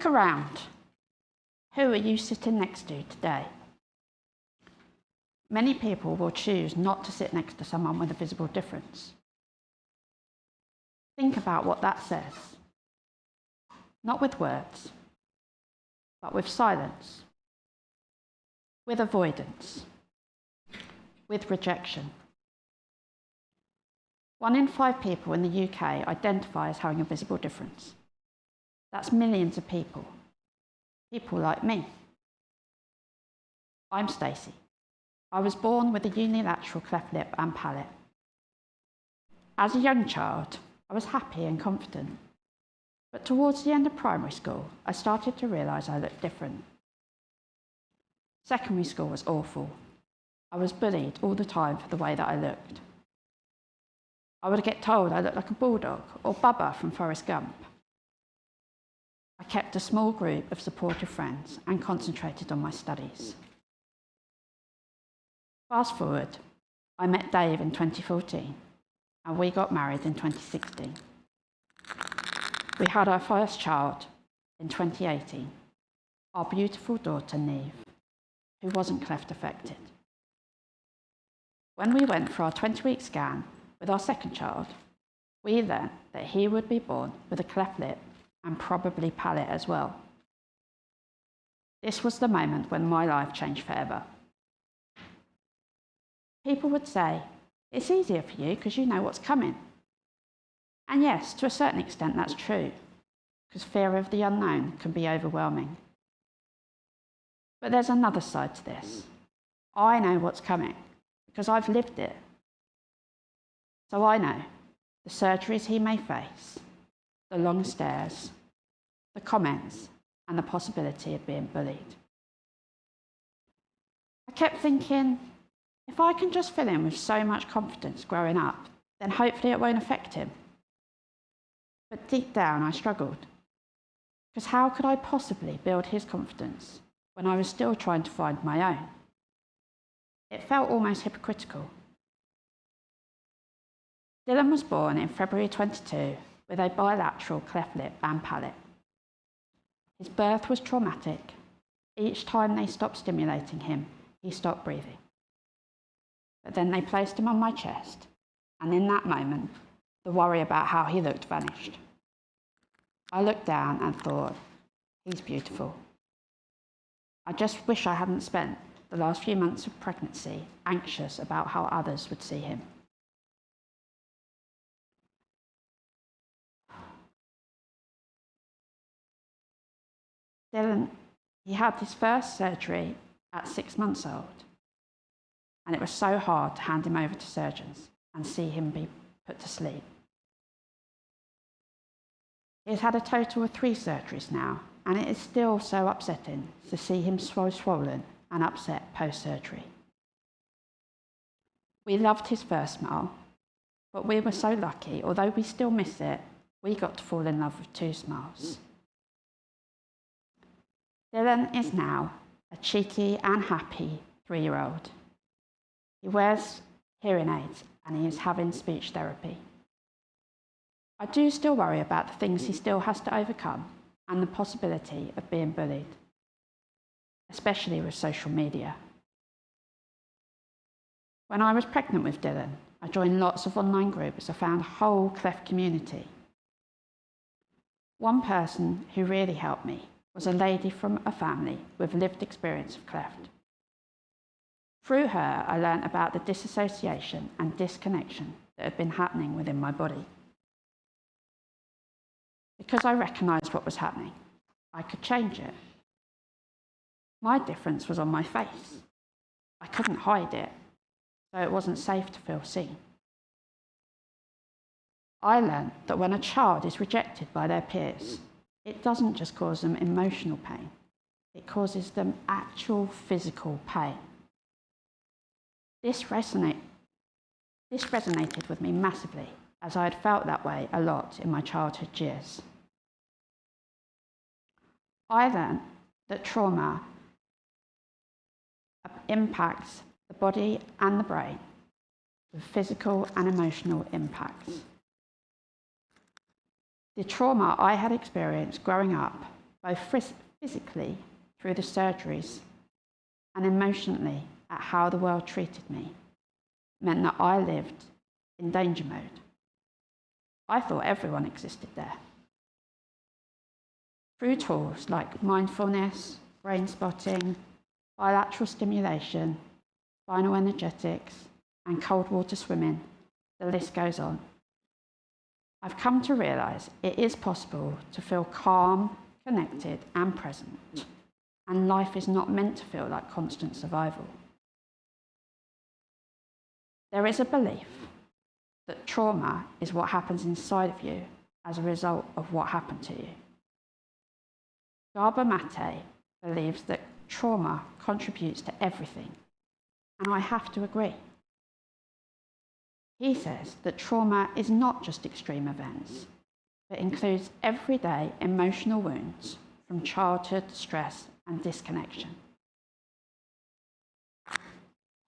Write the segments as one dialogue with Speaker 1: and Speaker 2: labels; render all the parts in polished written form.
Speaker 1: Look around. Who are you sitting next to today? Many people will choose not to sit next to someone with a visible difference. Think about what that says. Not with words, but with silence, with avoidance, with rejection. 1 in 5 people in the UK identify as having a visible difference. That's millions of people. People like me. I'm Stacey. I was born with a unilateral cleft lip and palate. As a young child, I was happy and confident. But towards the end of primary school, I started to realise I looked different. Secondary school was awful. I was bullied all the time for the way that I looked. I would get told I looked like a bulldog or Bubba from Forrest Gump. I kept a small group of supportive friends and concentrated on my studies. Fast forward, I met Dave in 2014 and we got married in 2016. We had our first child in 2018, our beautiful daughter Neve, who wasn't cleft affected. When we went for our 20-week scan with our second child, we learnt that he would be born with a cleft lip and probably palate as well. This was the moment when my life changed forever. People would say, it's easier for you because you know what's coming. And yes, to a certain extent that's true, because fear of the unknown can be overwhelming. But there's another side to this. I know what's coming because I've lived it. So I know the surgeries he may face, the long stares, the comments, and the possibility of being bullied. I kept thinking, if I can just fill in with so much confidence growing up, then hopefully it won't affect him. But deep down I struggled, because how could I possibly build his confidence when I was still trying to find my own? It felt almost hypocritical. Dylan was born in February 22 with a bilateral cleft lip and palate. His birth was traumatic. Each time they stopped stimulating him, he stopped breathing. But then they placed him on my chest, and in that moment, the worry about how he looked vanished. I looked down and thought, he's beautiful. I just wish I hadn't spent the last few months of pregnancy anxious about how others would see him. Dylan, he had his first surgery at 6 months old, and it was so hard to hand him over to surgeons and see him be put to sleep. He's had a total of 3 surgeries now, and it is still so upsetting to see him so swollen and upset post-surgery. We loved his first smile, but we were so lucky, although we still miss it, we got to fall in love with 2 smiles. Dylan is now a cheeky and happy 3-year-old. He wears hearing aids and he is having speech therapy. I do still worry about the things he still has to overcome and the possibility of being bullied, especially with social media. When I was pregnant with Dylan, I joined lots of online groups. I found a whole cleft community. One person who really helped me was a lady from a family with lived experience of cleft. Through her, I learnt about the disassociation and disconnection that had been happening within my body. Because I recognised what was happening, I could change it. My difference was on my face. I couldn't hide it, so it wasn't safe to feel seen. I learnt that when a child is rejected by their peers, it doesn't just cause them emotional pain, it causes them actual physical pain. This resonated with me massively, as I had felt that way a lot in my childhood years. I learned that trauma impacts the body and the brain with physical and emotional impacts. The trauma I had experienced growing up both physically through the surgeries and emotionally at how the world treated me, meant that I lived in danger mode. I thought everyone existed there. Through tools like mindfulness, brain spotting, bilateral stimulation, spinal energetics, and cold water swimming, the list goes on. I've come to realise it is possible to feel calm, connected, and present, and life is not meant to feel like constant survival. There is a belief that trauma is what happens inside of you as a result of what happened to you. Gabor Mate believes that trauma contributes to everything, and I have to agree. He says that trauma is not just extreme events, but includes everyday emotional wounds from childhood stress and disconnection.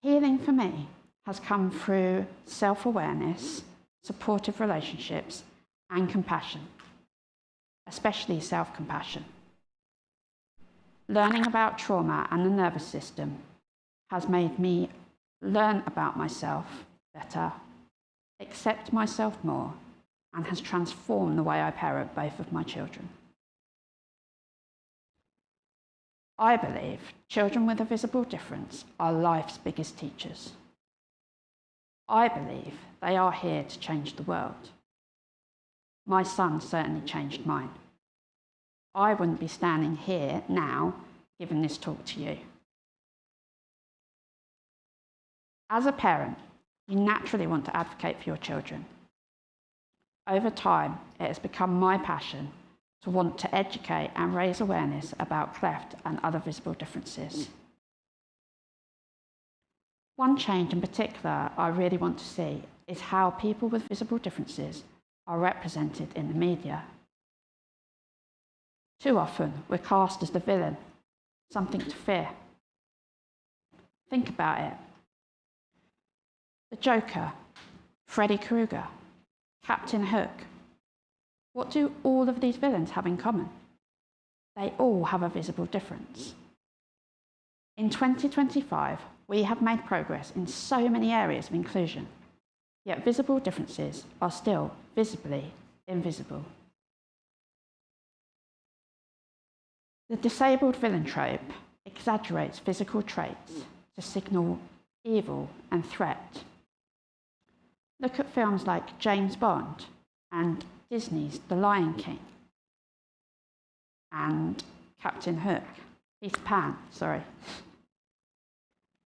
Speaker 1: Healing for me has come through self-awareness, supportive relationships, and compassion, especially self-compassion. Learning about trauma and the nervous system has made me learn about myself better, accept myself more, and has transformed the way I parent both of my children. I believe children with a visible difference are life's biggest teachers. I believe they are here to change the world. My son certainly changed mine. I wouldn't be standing here now giving this talk to you. As a parent, you naturally want to advocate for your children. Over time, it has become my passion to want to educate and raise awareness about cleft and other visible differences. One change in particular I really want to see is how people with visible differences are represented in the media. Too often, we're cast as the villain, something to fear. Think about it. The Joker, Freddy Krueger, Captain Hook. What do all of these villains have in common? They all have a visible difference. In 2025, we have made progress in so many areas of inclusion, yet visible differences are still visibly invisible. The disabled villain trope exaggerates physical traits to signal evil and threat. Look at films like James Bond and Disney's The Lion King and Captain Hook, Peter Pan, sorry.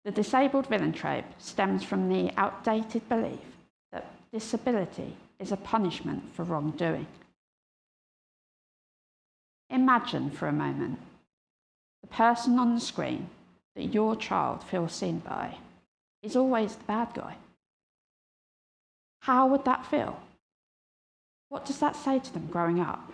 Speaker 1: The disabled villain trope stems from the outdated belief that disability is a punishment for wrongdoing. Imagine for a moment the person on the screen that your child feels seen by is always the bad guy. How would that feel? What does that say to them growing up?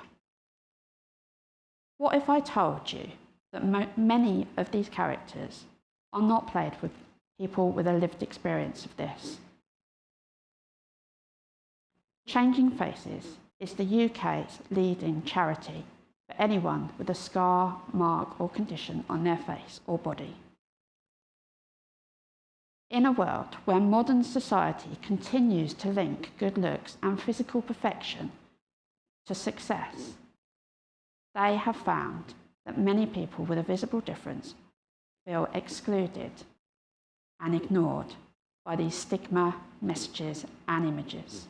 Speaker 1: What if I told you that many of these characters are not played with people with a lived experience of this? Changing Faces is the UK's leading charity for anyone with a scar, mark or condition on their face or body. In a world where modern society continues to link good looks and physical perfection to success, they have found that many people with a visible difference feel excluded and ignored by these stigma messages and images.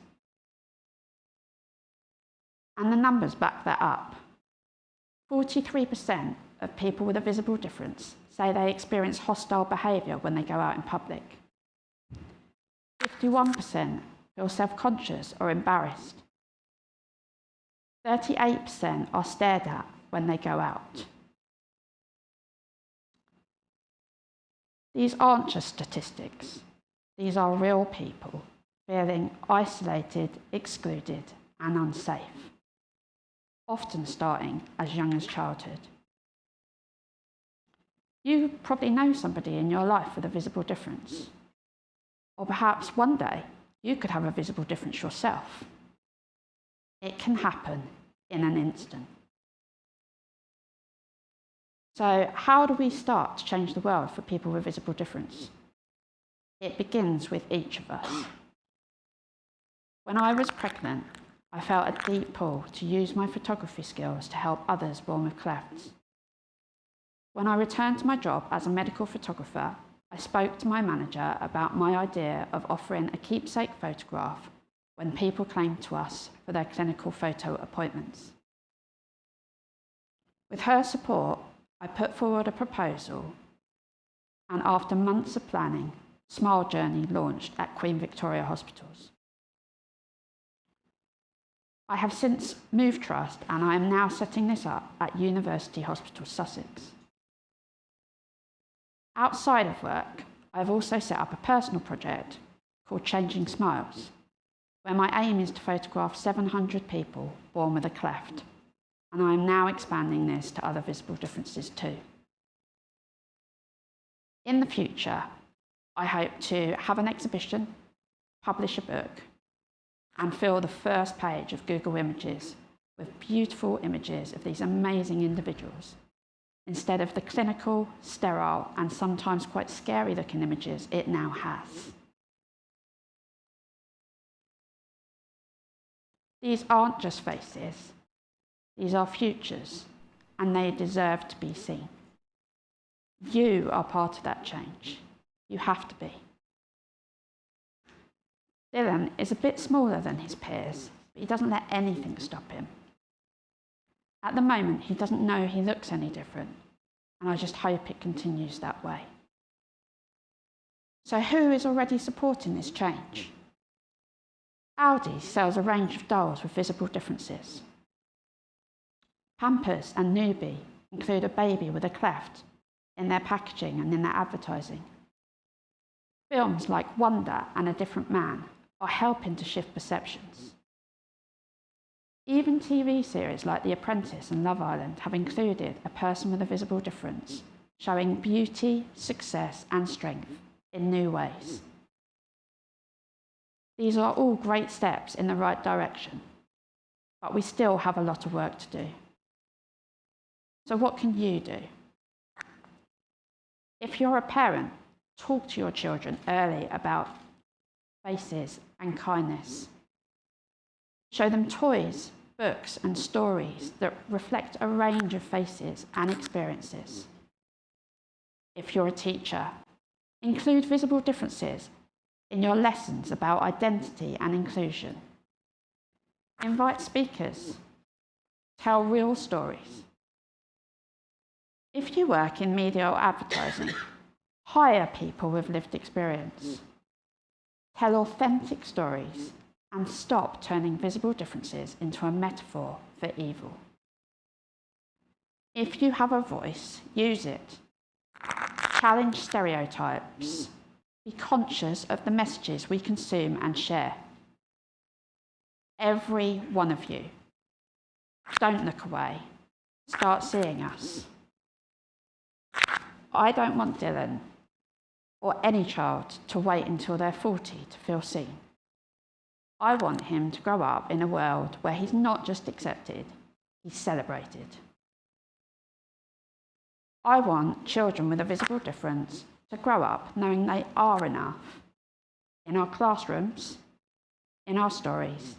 Speaker 1: And the numbers back that up. 43% of people with a visible difference say they experience hostile behaviour when they go out in public. 51% feel self-conscious or embarrassed. 38% are stared at when they go out. These aren't just statistics. These are real people feeling isolated, excluded, and unsafe, often starting as young as childhood. You probably know somebody in your life with a visible difference. Or perhaps one day you could have a visible difference yourself. It can happen in an instant. So how do we start to change the world for people with visible difference? It begins with each of us. When I was pregnant, I felt a deep pull to use my photography skills to help others born with clefts. When I returned to my job as a medical photographer, I spoke to my manager about my idea of offering a keepsake photograph when people came to us for their clinical photo appointments. With her support, I put forward a proposal, and after months of planning, Smile Journey launched at Queen Victoria Hospitals. I have since moved trust, and I am now setting this up at University Hospital Sussex. Outside of work, I've also set up a personal project called Changing Smiles, where my aim is to photograph 700 people born with a cleft, and I am now expanding this to other visible differences too. In the future, I hope to have an exhibition, publish a book, and fill the first page of Google Images with beautiful images of these amazing individuals, instead of the clinical, sterile, and sometimes quite scary-looking images it now has. These aren't just faces, these are futures, and they deserve to be seen. You are part of that change. You have to be. Dylan is a bit smaller than his peers, but he doesn't let anything stop him. At the moment, he doesn't know he looks any different, and I just hope it continues that way. So who is already supporting this change? Aldi sells a range of dolls with visible differences. Pampers and Newbie include a baby with a cleft in their packaging and in their advertising. Films like Wonder and A Different Man are helping to shift perceptions. Even TV series like The Apprentice and Love Island have included a person with a visible difference, showing beauty, success, and strength in new ways. These are all great steps in the right direction, but we still have a lot of work to do. So what can you do? If you're a parent, talk to your children early about faces and kindness. Show them toys, books, and stories that reflect a range of faces and experiences. If you're a teacher, include visible differences in your lessons about identity and inclusion. Invite speakers. Tell real stories. If you work in media or advertising, hire people with lived experience. Tell authentic stories and stop turning visible differences into a metaphor for evil. If you have a voice, use it. Challenge stereotypes. Be conscious of the messages we consume and share. Every one of you. Don't look away. Start seeing us. I don't want Dylan or any child to wait until they're 40 to feel seen. I want him to grow up in a world where he's not just accepted, he's celebrated. I want children with a visible difference to grow up knowing they are enough in our classrooms, in our stories,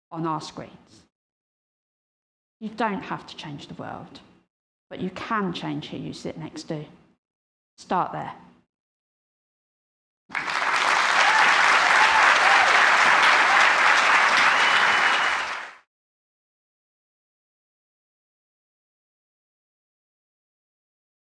Speaker 1: on our screens. You don't have to change the world, but you can change who you sit next to. Start there.